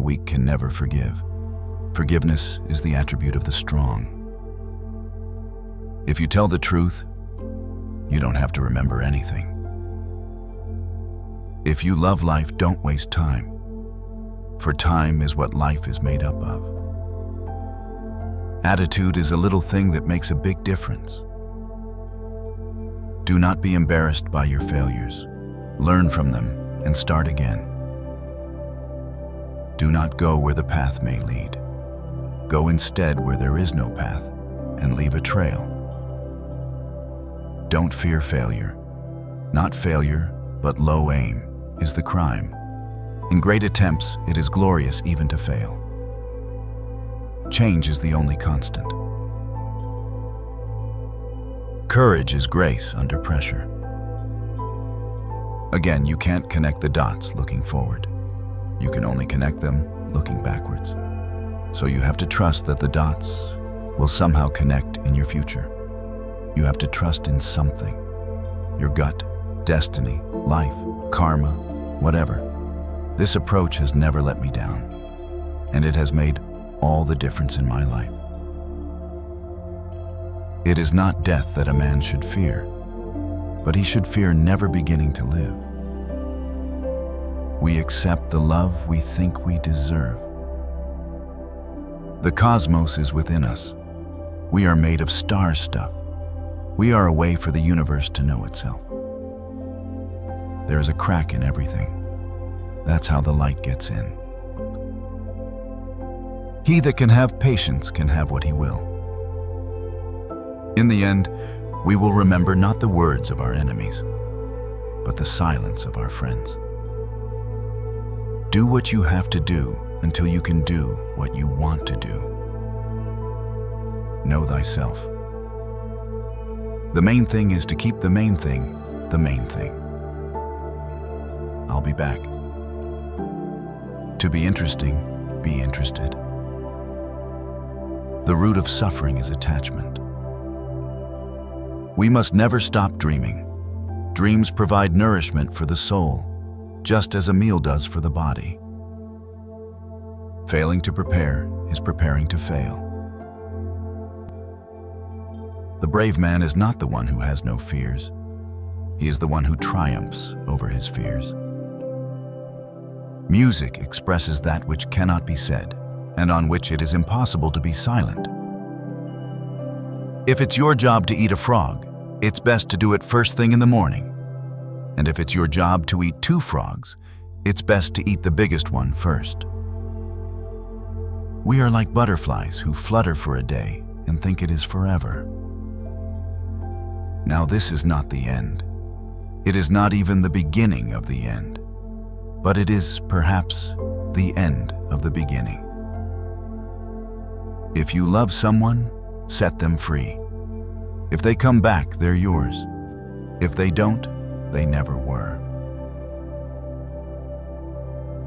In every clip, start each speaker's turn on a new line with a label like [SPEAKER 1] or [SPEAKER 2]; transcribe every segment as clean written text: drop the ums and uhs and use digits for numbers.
[SPEAKER 1] the weak can never forgive. Forgiveness is the attribute of the strong. If you tell the truth, you don't have to remember anything. If you love life, don't waste time, for time is what life is made up of. Attitude is a little thing that makes a big difference. Do not be embarrassed by your failures. Learn from them and start again. Do not go where the path may lead. Go instead where there is no path and leave a trail. Don't fear failure. Not failure, but low aim is the crime. In great attempts, it is glorious even to fail. Change is the only constant. Courage is grace under pressure. Again, you can't connect the dots looking forward. You can only connect them looking backwards. So you have to trust that the dots will somehow connect in your future. You have to trust in something. Your gut, destiny, life, karma, whatever. This approach has never let me down, and it has made all the difference in my life. It is not death that a man should fear, but he should fear never beginning to live. We accept the love we think we deserve. The cosmos is within us. We are made of star stuff. We are a way for the universe to know itself. There is a crack in everything. That's how the light gets in. He that can have patience can have what he will. In the end, we will remember not the words of our enemies, but the silence of our friends. Do what you have to do until you can do what you want to do. Know thyself. The main thing is to keep the main thing the main thing. I'll be back. To be interesting, be interested. The root of suffering is attachment. We must never stop dreaming. Dreams provide nourishment for the soul, just as a meal does for the body. Failing to prepare is preparing to fail. The brave man is not the one who has no fears. He is the one who triumphs over his fears. Music expresses that which cannot be said, and on which it is impossible to be silent. If it's your job to eat a frog, it's best to do it first thing in the morning. And if it's your job to eat 2 frogs, it's best to eat the biggest one first. We are like butterflies who flutter for a day and think it is forever. Now this is not the end. It is not even the beginning of the end, but it is perhaps the end of the beginning. If you love someone, set them free. If they come back, they're yours. If they don't, they never were.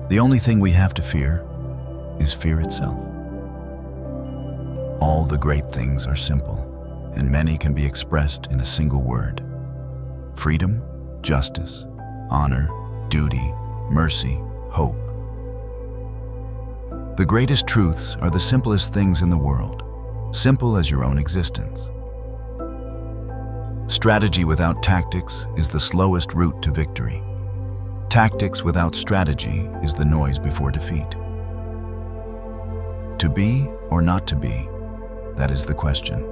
[SPEAKER 1] The only thing we have to fear is fear itself. All the great things are simple, and many can be expressed in a single word. Freedom, justice, honor, duty, mercy, hope. The greatest truths are the simplest things in the world, simple as your own existence. Strategy without tactics is the slowest route to victory. Tactics without strategy is the noise before defeat. To be or not to be, that is the question.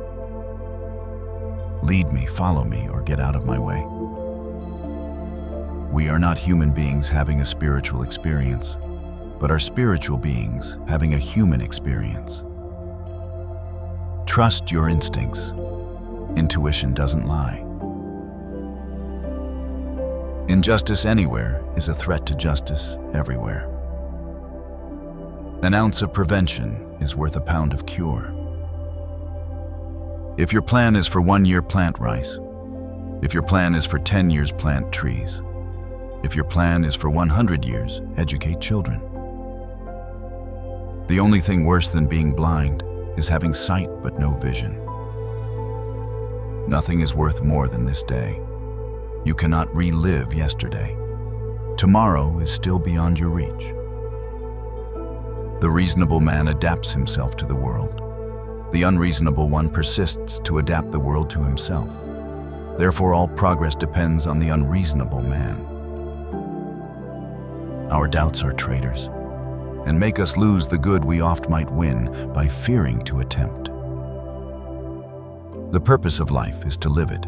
[SPEAKER 1] Lead me, follow me, or get out of my way. We are not human beings having a spiritual experience, but are spiritual beings having a human experience. Trust your instincts. Intuition doesn't lie. Injustice anywhere is a threat to justice everywhere. An ounce of prevention is worth a pound of cure. If your plan is for 1 year, plant rice. If your plan is for 10 years, plant trees. If your plan is for 100 years, educate children. The only thing worse than being blind is having sight but no vision. Nothing is worth more than this day. You cannot relive yesterday. Tomorrow is still beyond your reach. The reasonable man adapts himself to the world. The unreasonable one persists to adapt the world to himself. Therefore, all progress depends on the unreasonable man. Our doubts are traitors and make us lose the good we oft might win by fearing to attempt. The purpose of life is to live it,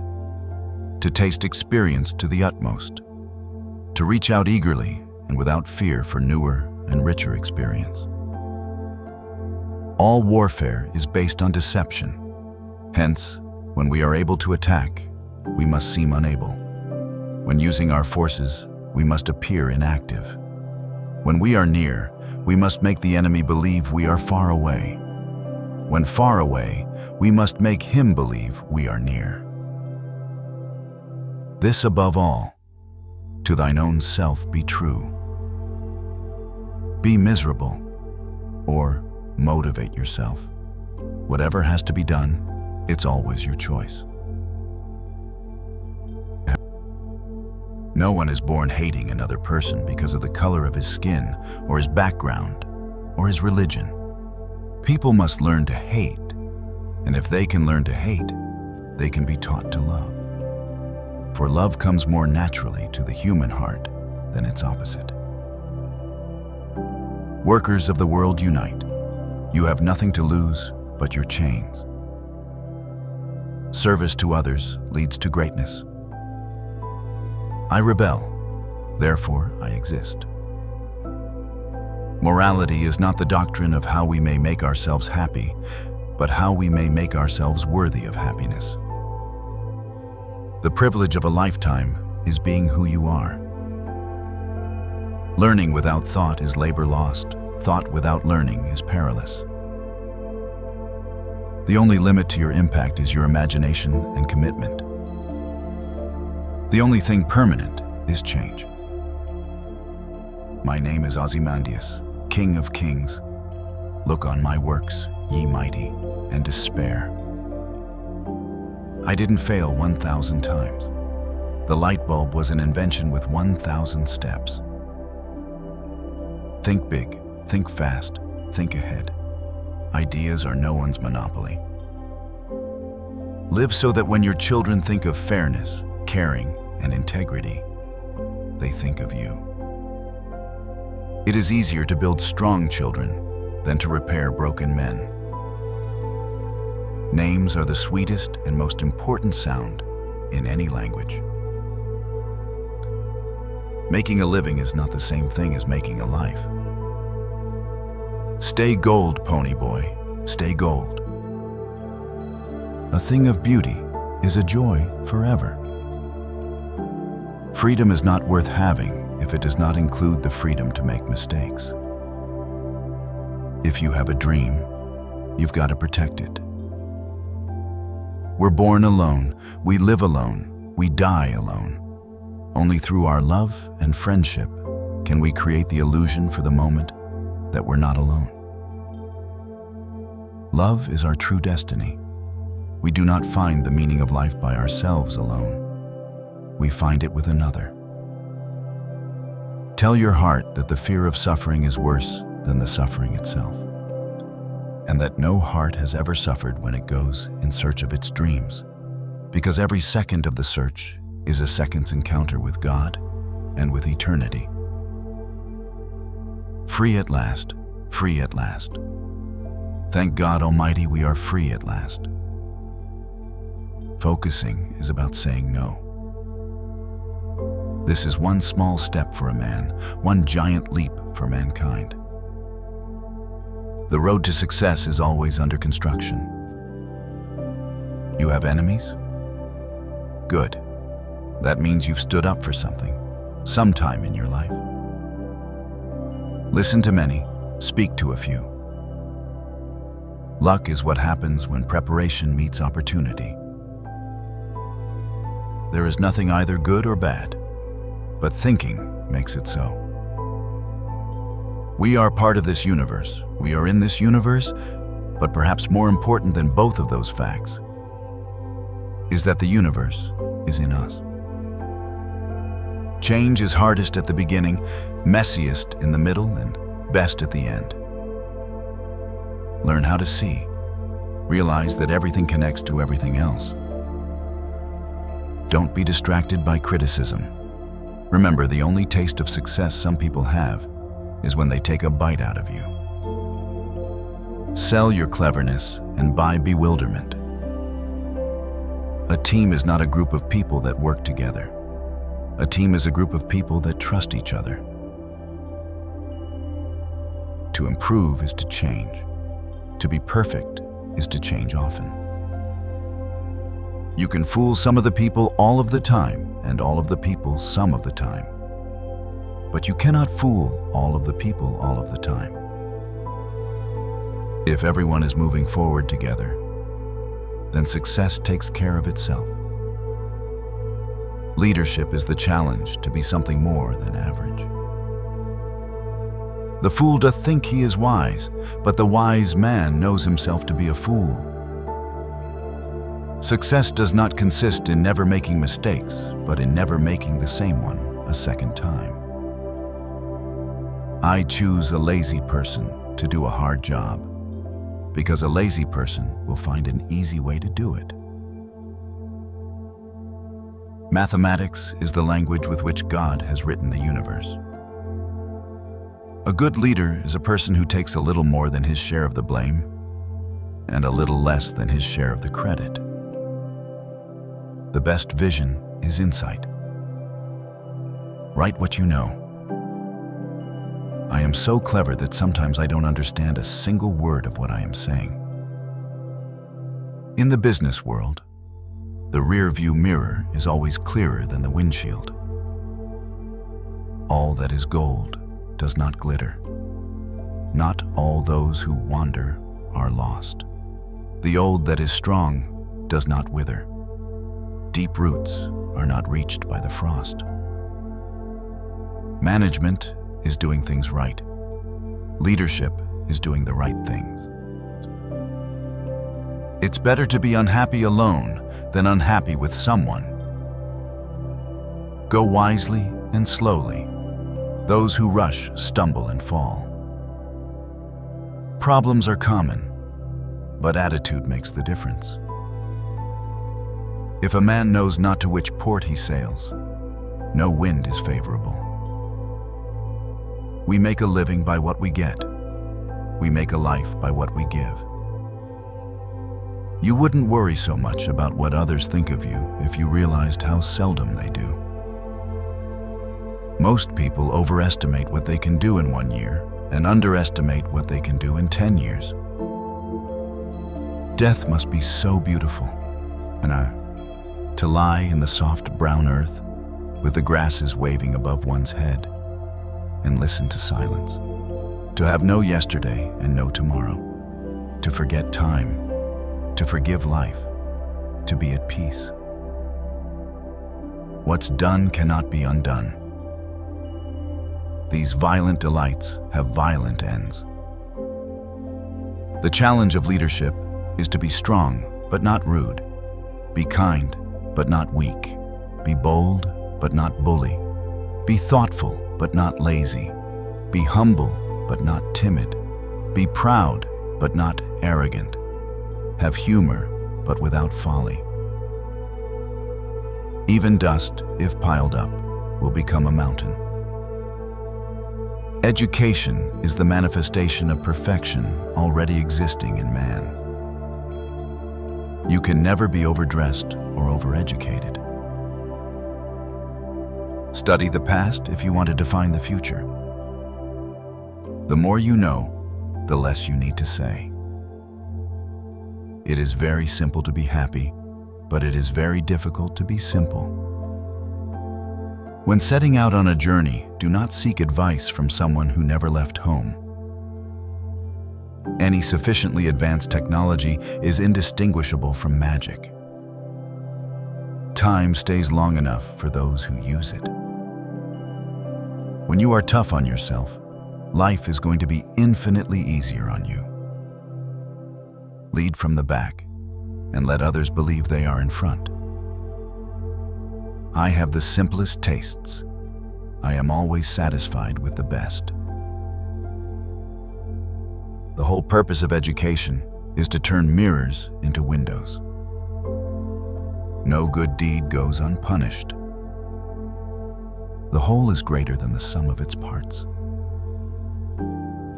[SPEAKER 1] to taste experience to the utmost, to reach out eagerly and without fear for newer and richer experience. All warfare is based on deception. Hence, when we are able to attack, we must seem unable. When using our forces, we must appear inactive. When we are near, we must make the enemy believe we are far away. When far away, we must make him believe we are near. This above all, to thine own self be true. Be miserable, or motivate yourself. Whatever has to be done, it's always your choice. No one is born hating another person because of the color of his skin, or his background, or his religion. People must learn to hate, and if they can learn to hate, they can be taught to love. For love comes more naturally to the human heart than its opposite. Workers of the world, unite. You have nothing to lose but your chains. Service to others leads to greatness. I rebel, therefore I exist. Morality is not the doctrine of how we may make ourselves happy, but how we may make ourselves worthy of happiness. The privilege of a lifetime is being who you are. Learning without thought is labor lost. Thought without learning is perilous. The only limit to your impact is your imagination and commitment. The only thing permanent is change. My name is Ozymandias, King of Kings. Look on my works, ye mighty, and despair. I didn't fail 1,000 times. The light bulb was an invention with 1,000 steps. Think big, think fast, think ahead. Ideas are no one's monopoly. Live so that when your children think of fairness, caring, and integrity, they think of you. It is easier to build strong children than to repair broken men. Names are the sweetest and most important sound in any language. Making a living is not the same thing as making a life. Stay gold, pony boy, stay gold. A thing of beauty is a joy forever. Freedom is not worth having if it does not include the freedom to make mistakes. If you have a dream, you've got to protect it. We're born alone, we live alone, we die alone. Only through our love and friendship can we create the illusion for the moment that we're not alone. Love is our true destiny. We do not find the meaning of life by ourselves alone. We find it with another. Tell your heart that the fear of suffering is worse than the suffering itself, and that no heart has ever suffered when it goes in search of its dreams, because every second of the search is a second's encounter with God and with eternity. Free at last, free at last. Thank God Almighty, we are free at last. Focusing is about saying no. This is one small step for a man, one giant leap for mankind. The road to success is always under construction. You have enemies? Good. That means you've stood up for something, sometime in your life. Listen to many, speak to a few. Luck is what happens when preparation meets opportunity. There is nothing either good or bad, but thinking makes it so. We are part of this universe. We are in this universe, but perhaps more important than both of those facts is that the universe is in us. Change is hardest at the beginning, messiest in the middle, and best at the end. Learn how to see. Realize that everything connects to everything else. Don't be distracted by criticism. Remember, the only taste of success some people have is when they take a bite out of you. Sell your cleverness and buy bewilderment. A team is not a group of people that work together. A team is a group of people that trust each other. To improve is to change. To be perfect is to change often. You can fool some of the people all of the time and all of the people some of the time. But you cannot fool all of the people all of the time. If everyone is moving forward together, then success takes care of itself. Leadership is the challenge to be something more than average. The fool doth think he is wise, but the wise man knows himself to be a fool. Success does not consist in never making mistakes, but in never making the same one a second time. I choose a lazy person to do a hard job, because a lazy person will find an easy way to do it. Mathematics is the language with which God has written the universe. A good leader is a person who takes a little more than his share of the blame and a little less than his share of the credit. The best vision is insight. Write what you know. I am so clever that sometimes I don't understand a single word of what I am saying. In the business world, the rear-view mirror is always clearer than the windshield. All that is gold does not glitter. Not all those who wander are lost. The old that is strong does not wither. Deep roots are not reached by the frost. Management is doing things right. Leadership is doing the right things. It's better to be unhappy alone than unhappy with someone. Go wisely and slowly. Those who rush stumble and fall. Problems are common, but attitude makes the difference. If a man knows not to which port he sails, no wind is favorable. We make a living by what we get. We make a life by what we give. You wouldn't worry so much about what others think of you if you realized how seldom they do. Most people overestimate what they can do in 1 year and underestimate what they can do in 10 years. Death must be so beautiful, and to lie in the soft brown earth with the grasses waving above one's head and listen to silence. To have no yesterday and no tomorrow. To forget time. To forgive life. To be at peace. What's done cannot be undone. These violent delights have violent ends. The challenge of leadership is to be strong, but not rude. Be kind, but not weak. Be bold, but not bully. Be thoughtful, but not lazy. Be humble, but not timid. Be proud, but not arrogant. Have humor, but without folly. Even dust, if piled up, will become a mountain. Education is the manifestation of perfection already existing in man. You can never be overdressed or overeducated. Study the past if you want to define the future. The more you know, the less you need to say. It is very simple to be happy, but it is very difficult to be simple. When setting out on a journey, do not seek advice from someone who never left home. Any sufficiently advanced technology is indistinguishable from magic. Time stays long enough for those who use it. When you are tough on yourself, life is going to be infinitely easier on you. Lead from the back and let others believe they are in front. I have the simplest tastes. I am always satisfied with the best. The whole purpose of education is to turn mirrors into windows. No good deed goes unpunished. The whole is greater than the sum of its parts.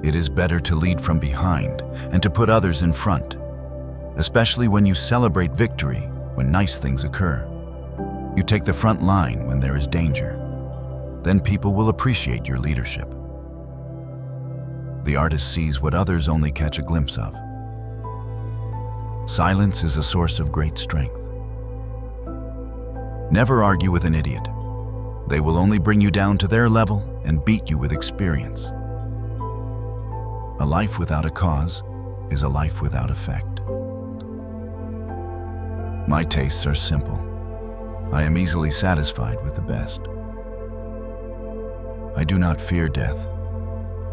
[SPEAKER 1] It is better to lead from behind and to put others in front, especially when you celebrate victory when nice things occur. You take the front line when there is danger. Then people will appreciate your leadership. The artist sees what others only catch a glimpse of. Silence is a source of great strength. Never argue with an idiot. They will only bring you down to their level and beat you with experience. A life without a cause is a life without effect. My tastes are simple. I am easily satisfied with the best. I do not fear death.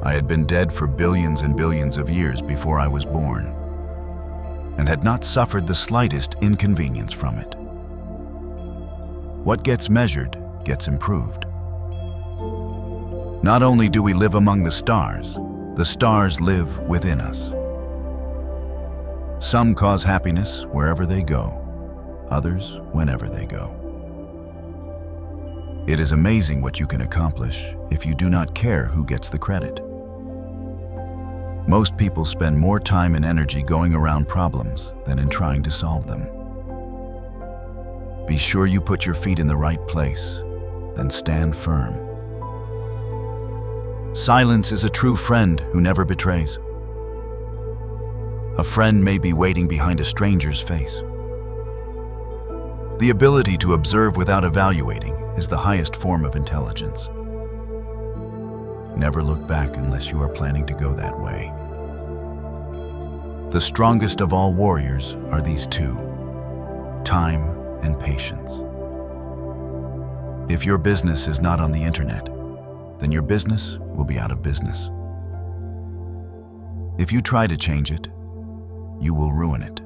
[SPEAKER 1] I had been dead for billions and billions of years before I was born, and had not suffered the slightest inconvenience from it. What gets measured gets improved. Not only do we live among the stars live within us. Some cause happiness wherever they go, others whenever they go. It is amazing what you can accomplish if you do not care who gets the credit. Most people spend more time and energy going around problems than in trying to solve them. Be sure you put your feet in the right place, then stand firm. Silence is a true friend who never betrays. A friend may be waiting behind a stranger's face. The ability to observe without evaluating is the highest form of intelligence. Never look back unless you are planning to go that way. The strongest of all warriors are these two: time and patience. If your business is not on the internet, then your business will be out of business. If you try to change it, you will ruin it.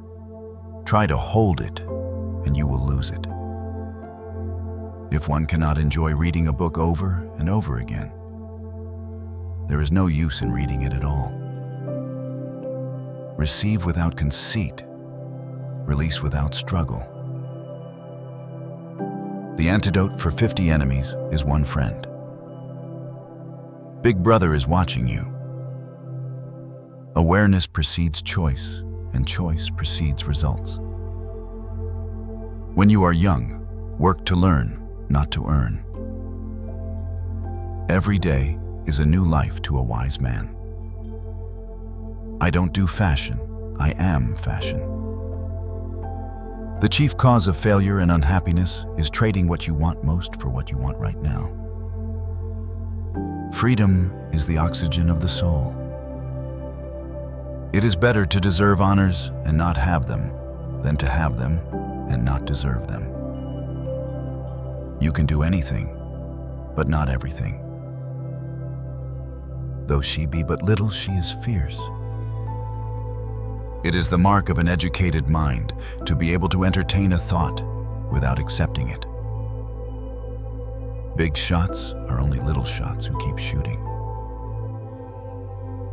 [SPEAKER 1] Try to hold it, and you will lose it. If one cannot enjoy reading a book over and over again, there is no use in reading it at all. Receive without conceit, release without struggle. The antidote for 50 enemies is one friend. Big Brother is watching you. Awareness precedes choice, and choice precedes results. When you are young, work to learn, not to earn. Every day is a new life to a wise man. I don't do fashion, I am fashion. The chief cause of failure and unhappiness is trading what you want most for what you want right now. Freedom is the oxygen of the soul. It is better to deserve honors and not have them than to have them and not deserve them. You can do anything, but not everything. Though she be but little, she is fierce. It is the mark of an educated mind to be able to entertain a thought without accepting it. Big shots are only little shots who keep shooting.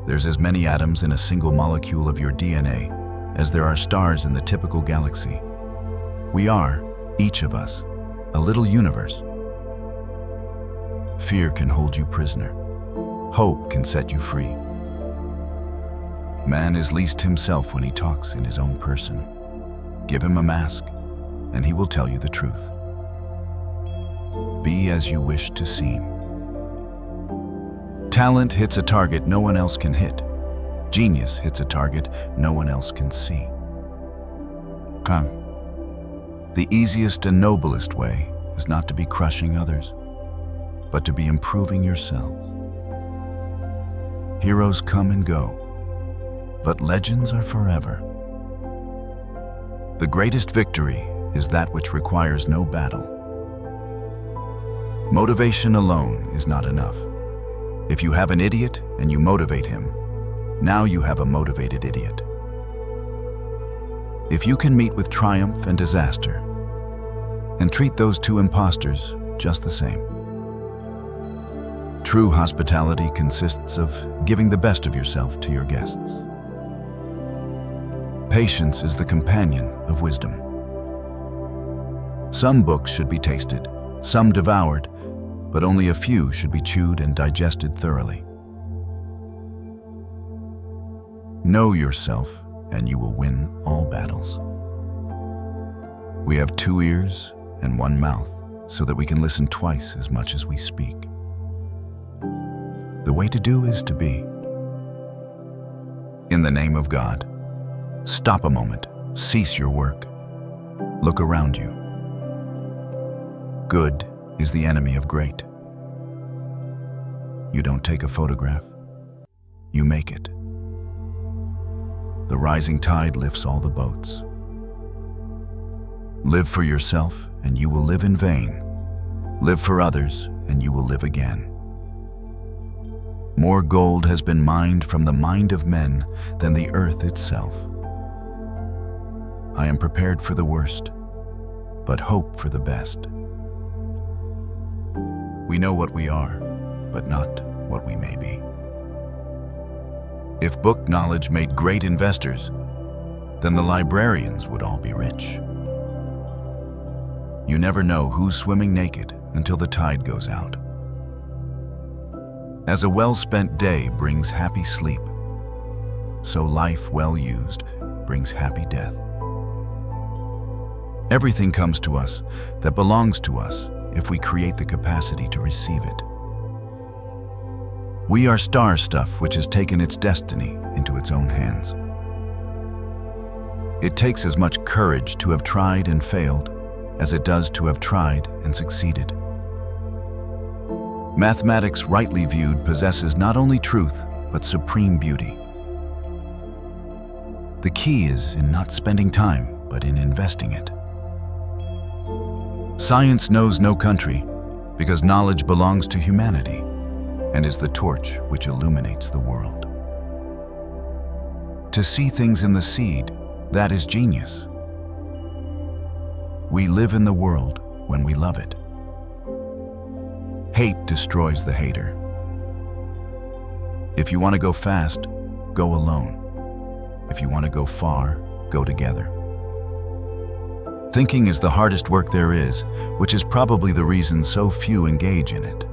[SPEAKER 1] There's as many atoms in a single molecule of your DNA as there are stars in the typical galaxy. We are, each of us, a little universe. Fear can hold you prisoner. Hope can set you free. Man is least himself when he talks in his own person. Give him a mask, and he will tell you the truth. Be as you wish to seem. Talent hits a target no one else can hit. Genius hits a target no one else can see. Come. The easiest and noblest way is not to be crushing others, but to be improving yourselves. Heroes come and go, but legends are forever. The greatest victory is that which requires no battle. Motivation alone is not enough. If you have an idiot and you motivate him, now you have a motivated idiot. If you can meet with triumph and disaster, and treat those two imposters just the same. True hospitality consists of giving the best of yourself to your guests. Patience is the companion of wisdom. Some books should be tasted, some devoured, but only a few should be chewed and digested thoroughly. Know yourself, and you will win all battles. We have 2 ears and 1 mouth, so that we can listen twice as much as we speak. The way to do is to be. In the name of God, stop a moment, cease your work, look around you. Good is the enemy of great. You don't take a photograph, you make it. The rising tide lifts all the boats. Live for yourself, and you will live in vain. Live for others, and you will live again. More gold has been mined from the mind of men than the earth itself. I am prepared for the worst, but hope for the best. We know what we are, but not what we may be. If book knowledge made great investors, then the librarians would all be rich. You never know who's swimming naked until the tide goes out. As a well-spent day brings happy sleep, so life well used brings happy death. Everything comes to us that belongs to us if we create the capacity to receive it. We are star stuff which has taken its destiny into its own hands. It takes as much courage to have tried and failed as it does to have tried and succeeded. Mathematics, rightly viewed, possesses not only truth, but supreme beauty. The key is in not spending time, but in investing it. Science knows no country, because knowledge belongs to humanity and is the torch which illuminates the world. To see things in the seed, that is genius. We live in the world when we love it. Hate destroys the hater. If you want to go fast, go alone. If you want to go far, go together. Thinking is the hardest work there is, which is probably the reason so few engage in it.